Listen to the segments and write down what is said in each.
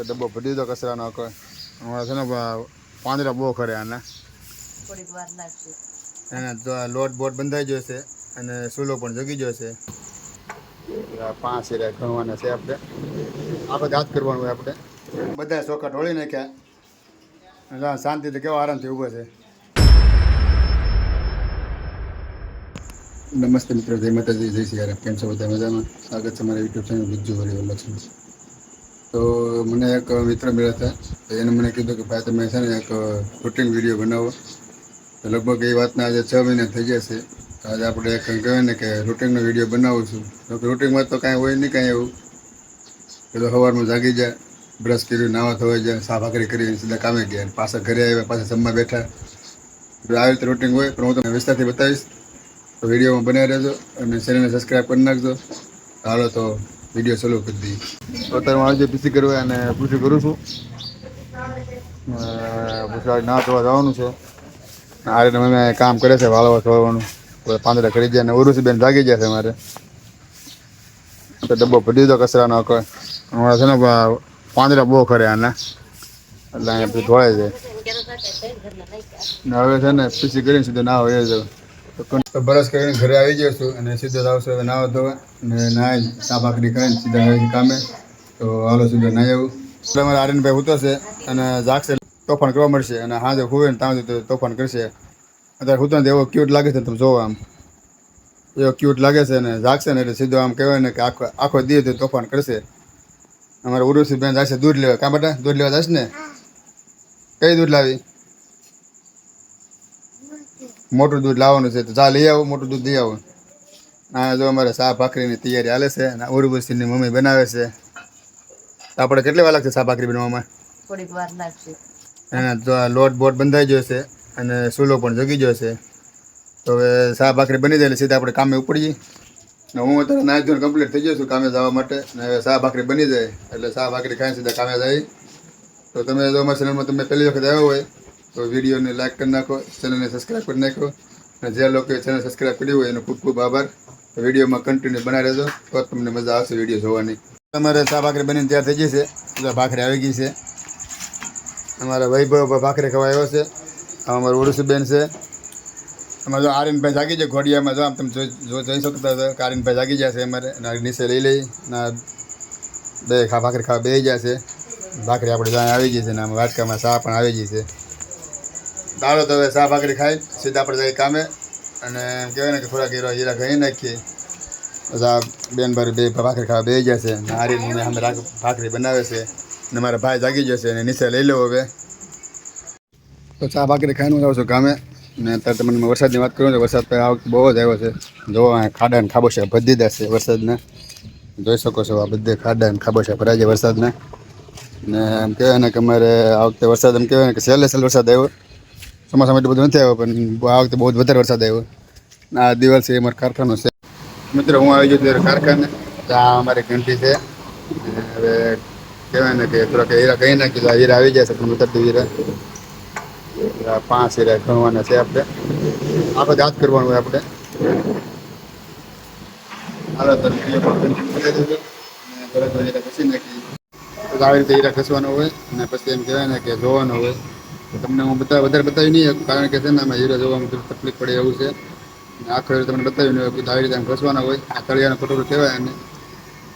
તો ડબ્બો ભરી દીધો કચરાનો કોઈ હમણાં છે ને પાંદડા બહુ ખરે આને થોડીક વાર લાગશે એને તો લોટ બોટ બંધાઈ ગયો છે અને સૂલો પણ જગી ગયો છે. 5 હીરા ખણવાના છે આપણે આખો દાંત કરવાનું હોય આપણે બધા ચોખા ઢોળી નાખ્યા શાંતિથી કેવો આરામથી ઊભો છે. નમસ્તે મિત્રો, જય માતાજી, જય સિયારામ. કેમ છો બધા મજામાં? સ્વાગત છે મારા યુટ્યુબ ચેનલ બીજું વરી લક્ષ્મી. તો મને એક મિત્ર મળ્યા હતા તો એને મને કીધું કે ભાઈ તમે છે ને એક રૂટિન વિડીયો બનાવો. તો લગભગ એ વાતના આજે 6 મહિના થઈ ગયા છે. આજે આપણે એક કહેવાય ને કે રૂટિનનો વિડીયો બનાવું છું. તો રૂટિનમાં તો કાંઈ હોય નહીં કાંઈ એવું. પેલો સવારમાં જાગી જાય, બ્રશ કર્યું, નાવા ધોવાઈ જાય, સા ભાખરી કરીને સીધા કામે ગયા, પાછા ઘરે આવ્યા, પાછા જમવા બેઠા. આવી રીતે રૂટિન હોય, પણ હું તમને વિસ્તારથી બતાવીશ. તો વિડીયોમાં બનાવી રહેજો અને ચેનલને સબસ્ક્રાઈબ કરી નાખજો. હાલો તો વિડીયો ચાલુ કરી દઈએ. અત્યારે હું આજે પીસી કરવા અને પૂછી કરું છું. પછી ના ધોવા જવાનું છે. આ રીતે અમે કામ કરે છે વાળવા ધોવાનું. પાંદડા કરી જાય અને ઉરુસી બેન જાગી ગયા છે અમારે. તો ડબ્બો ભરી દીધો કચરાનો કોઈ હમણાં છે ને પાંદડા બહુ ખરે આને એટલે અહીંયા પછી ધોવાય જાય. હવે છે ને પીસી કરીને સીધો ના હોય જ તો બ્રશ કરીને ઘરે આવી જઈશું અને સીધો આવશે હવે નાવા ધોવા અને નાહી ચા ભાખરી ખાઈને સીધા આવી કામે. તો હાલો સીધો નાહી આવું. અમારે આર્યનભાઈ ઉતરશે અને જાગશે તોફાન કરવા મળશે અને હાજર હુવે ને ત્યાં સુધી તોફાન કરશે. અત્યારે ઉતર એવો ક્યુટ લાગે છે તમે જોવો, આમ એવો ક્યુટ લાગે છે અને જાગશે ને એટલે સીધો આમ કહેવાય ને કે આખો દી તો તોફાન કરશે. અમારે ઉરુસી બેન જશે દૂધ લેવા. કાં બેટા દૂધ લેવા જશે ને? કઈ દૂધ લાવી? મોટું દૂધ લાવવાનું છે તો ચા લઈ આવું, મોટું દૂધ લઈ આવું. હા જો અમારે ચા ભાખરીની તૈયારી હાલે છે અને ઉરુસીની મમ્મી બનાવે છે. આપણે કેટલી વાર લાગશે ચા ભાખરી બનાવવામાં? થોડીક વાર લાગશે. એને તો લોટ બોટ બંધાઈ ગયો છે અને સૂલો પણ જગી ગયો છે. તો હવે ચા ભાખરી બની જાય એટલે સીધા આપણે કામે ઉપડીએ. ને હું અત્યારે નાહી ધોઈને કમ્પ્લીટ થઈ ગયો છું કામે જવા માટે. ને હવે ચા ભાખરી બની જાય એટલે ચા ભાખરી ખાઈને સીધા કામે જાય. તો તમે જો અમારા ચેનલમાં તમે પહેલી વખત આવ્યો હોય તો વિડીયોને લાઈક કરી નાખો, ચેનલને સબસ્ક્રાઈબ કરી નાખો અને જે લોકોએ ચેનલ સબસ્ક્રાઈબ કર્યું હોય એનો ખૂબ ખૂબ આભાર. તો વિડીયોમાં કન્ટિન્યુ બનાવી રહેજો તો તમને મજા આવશે વિડીયો જોવાની. તમારે ચા ભાખરી બનીને તૈયાર થઈ ગઈ છે. તો ભાખરી આવી ગઈ છે. અમારા વૈભવ ભાખરી ખવા આવ્યો છે. અમારું ઉરુસીબેન છે. અમારે જો આર્યનભાઈ જાગી જાય ઘોડિયામાં. જો આમ તમે જોઈ શકતા હતા કે આર્યનભાઈ જાગી જાય છે અમારે. અને નીચે લઈ લઈ ના બે ભાખરી ખાવા બે જાય છે. ભાખરી આપણે ત્યાં આવી ગઈ છે ને આમ વાટકામાં ચા પણ આવી ગઈ છે. દાળો તો હવે ચા ભાખરી ખાઈ સીધા આપણે જઈએ કામે. અને એમ કહેવાય ને કે થોડાક હીરા ખાઈ નાખીએ. બધા બેન ભાઈ બે ભાખરી ખાવા બે જાય છે. અને આર્યન મને અમે ભાખરી બનાવે છે અને મારા ભાઈ જાગી જશે અને નીચે લઈ લો હવે. તો ચા ભાખરી ખાઈને જાઉં છું કામે. ને અત્યારે તમને વરસાદની વાત કરું તો વરસાદ તો આ વખતે બહુ જ આવ્યો છે. જો ખાડા ને ખાબોચિયા ભરી દીધા છે વરસાદના. જોઈ શકો છો આ બધે ખાડા ને ખાબોચિયા ભરાય છે વરસાદના. ને એમ કહેવાય ને કે અમારે આ વખતે વરસાદ એમ કહેવાય ને કે સહેલે વરસાદ આવ્યો. ચોમાસામાં એટલું બધું નથી આવ્યો પણ આ વખતે બહુ જ વધારે વરસાદ આવ્યો. આ દિવાલ છે અમારા કારખાનો છે. મિત્રો હું આવી ગયો ત્યારે કારખાને. ત્યાં અમારી ઘંટી છે. હવે કહેવાય ને કે થોડાક હીરા કહી નાખી તો હીરા આવી જાય છે પણ ઉતરતી હીરા 5 હીરા ખણવાના છે આપણે આખો દાંત કરવાનું હોય આપણે. હાલો તો ખસી નાખી તો આવી રીતે હીરા ખસવાનો હોય અને પછી એમ કહેવાય ને કે જોવાનો હોય. તમને હું વધારે બતાવી નહીં કારણ કે છે ને આમાં હીરા જોવામાં તકલીફ પડે એવું છે. આખો હીરો તમને બતાવી નહીં હોય આવી રીતે આમ ખસવાના હોય. આ તળિયાનું કટોરું કહેવાય અને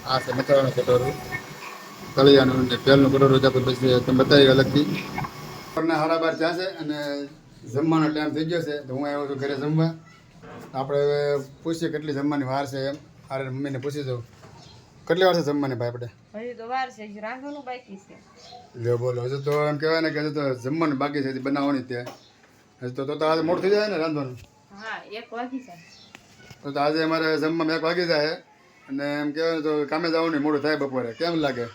આ છે મસાલાનું કટોરું. તળિયાનું અને તેલનું કટોરું પછી તમે બતાવી અલગથી. સાડા 12 થયા છે અને જમવાનો ટાઈમ થઈ ગયો છે. તો હું આવ્યો છું ઘરે જમવા. આપણે હવે પૂછીએ કેટલી જમવાની વાર છે એમ. અરે મમ્મીને પૂછી દઉં કેટલી વાર છે જમવાની ભાઈ આપણે? હજી તો વાર છે, હજી રાંધવાનું બાકી છે. લ્યો બોલો. હજુ તો એમ કહેવાય ને કે હજુ તો જમવાનું બાકી છે બનાવવાની ત્યાં. હજુ તો આજે મોડું થઈ જાય ને રાંધવાનું? હા 1 વાગી જાય. તો આજે અમારે જમવામાં 1 વાગી જાય અને એમ કહેવાય તો કામે જવાનું મોડું થાય બપોરે. કેમ લાગે?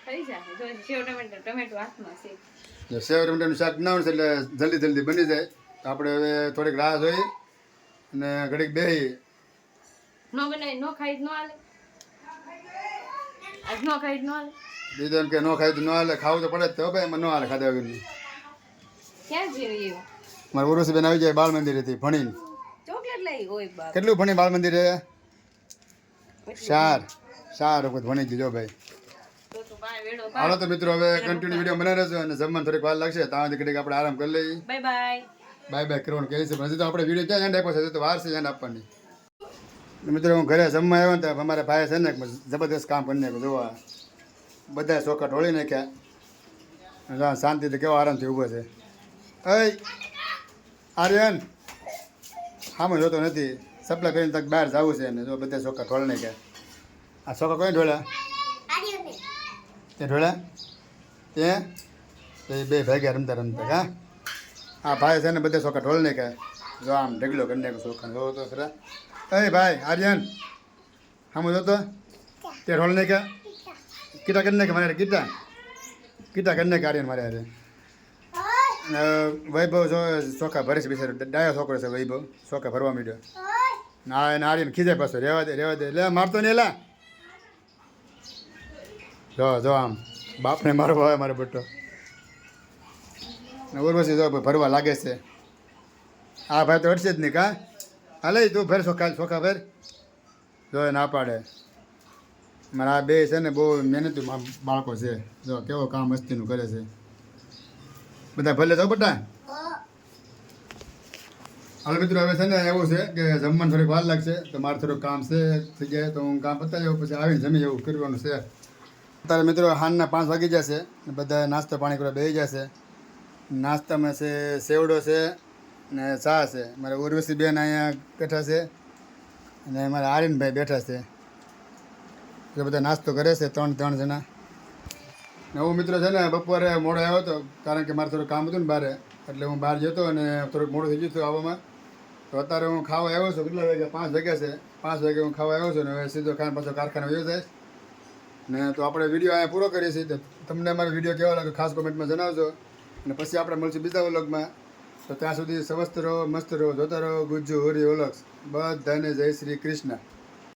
થઈ જાય. જો સેવ ટમેટો હાથમાં છે. સેવ ટમેટાનું શાક બનાવવાનું છે એટલે જલ્દી બની જાય. તો આપણે હવે થોડીક રાહ જોઈ અને ઘડીક બેસી. નો બનાવી નો ખાઈ નો હાલે. આજ નો ખાઈ નો હાલે. બીજું એમ કે નો ખાઈ તો ન હાલે. ખાવું તો પડે જ તો ભાઈ એમાં ન હાલે ખાધા વગરની. ક્યાં જેવી એવું? મારા ઉરુસીબેન આવી જાય બાળ મંદિરેથી ભણીને. ચોકલેટ લઈ હોય બાપ. કેટલું ભણી બાળ મંદિરે? 4 વખત ભણી ગયો ભાઈ. તો બાર વેડો હાલો તો મિત્રો હવે કન્ટિન્યુ વિડીયો બનાવી રહેજો અને જમવાનું થોડીક વાર લાગશે ત્યાં સુધી ઘડીક આપણે આરામ કરી લઈએ. Bye bye. બાય બાય કરવાનું કહે છે પણ હજી તો આપણે વિડીયો ક્યાં એન્ડ આપ્યો છે, હજી તો વાર છે એન્ડ આપવાની. મિત્રો હું ઘરે જમવા આવ્યો ને તો અમારા ભાઈ છે ને જબરદસ્ત કામ કરી નાખ્યું. જોવા બધા ચોખા ઢોળી નાખ્યા. શાંતિથી કેવો આરામથી ઊભો છે. અય આર્યન હામાં જોતો નથી. સપ્લાય કરીને તક બહાર જવું છે ને જો બધા ચોખા ઢોળી નાખ્યા. આ ચોખા કોઈ ઢોળ્યા? તે ઢોળ્યા તે બે ભાગ્યા રમતા રમતા. હા આ ભાઈ છે ને બધા ચોખા ઢોળી નાખ્યા. જો આમ ઢગલો કરી નાખ્યો ચોખા. જો તો ખરા. અય ભાઈ આર્યન હામાં જોતો તે ઢોળી નાખ્યા. કીટા કરી નાખે મારે કીટા કરી નાખે આર્યન મારે હારે. વૈભવ જો ચોખા ભરે છે બિચારો ડાયો છોકરો છે વૈભવ. ચોખા ભરવા માંડ્યો. ના એને આર્યન ખીજાય પાછો. રહેવા દે લે મારતો નહીં એલા. જો આમ બાપને મારો ભાવે મારો બટ્ટો ઉર્વશી જો ભરવા લાગે છે. આ ભાઈ તો અડશે જ નહીં. કા હાલે તું ભર ચોખા ભર. જો ના પાડે. મારા આ બે છે ને બહુ મહેનતુ બાળકો છે. જો કેવો કામ મસ્તીનું કરે છે. બધા ભલે જાઓ બટા. હાલ મિત્રો હવે છે ને એવું છે કે જમવાનું થોડીક વાર લાગશે તો મારે થોડુંક કામ છે થઈ જાય તો હું કામ પતાવી જાઉં પછી આવીને જમી એવું કરવાનું છે. અત્યારે મિત્રો સાંજના 5 વાગી જશે ને બધા નાસ્તો પાણી કરવા બેસી જશે. નાસ્તામાં છે સેવડો છે ને ચા છે. મારા ઉર્વશી બેન અહીંયા બેઠા છે અને મારા આર્યનભાઈ બેઠા છે. એ બધા નાસ્તો કરે છે 3 જણા. ને હું મિત્રો છે ને બપોરે મોડો આવ્યો હતો કારણ કે મારે થોડું કામ હતું ને બહાર એટલે હું બહાર જતો અને થોડુંક મોડું થઈ ગયું હતું આવવામાં. તો અત્યારે હું ખાવા આવ્યો છું. કેટલા વાગ્યા? 5 વાગ્યા છે. 5 વાગે હું ખાવા આવ્યો છું ને હવે સીધો ખાન પાછો કારખાને વયો જાય ને. તો આપણે વિડીયો અહીંયા પૂરો કરીએ છીએ. તો તમને અમારો વિડીયો કેવો લાગે ખાસ કોમેન્ટમાં જણાવજો અને પછી આપણે મળશું બીજા વ્લોગમાં. તો ત્યાં સુધી સ્વસ્થ રહો, મસ્ત રહો, જોતા રહો ગુજ્જુ હોરી વ્લોગ્સ. બધાને જય શ્રી કૃષ્ણ.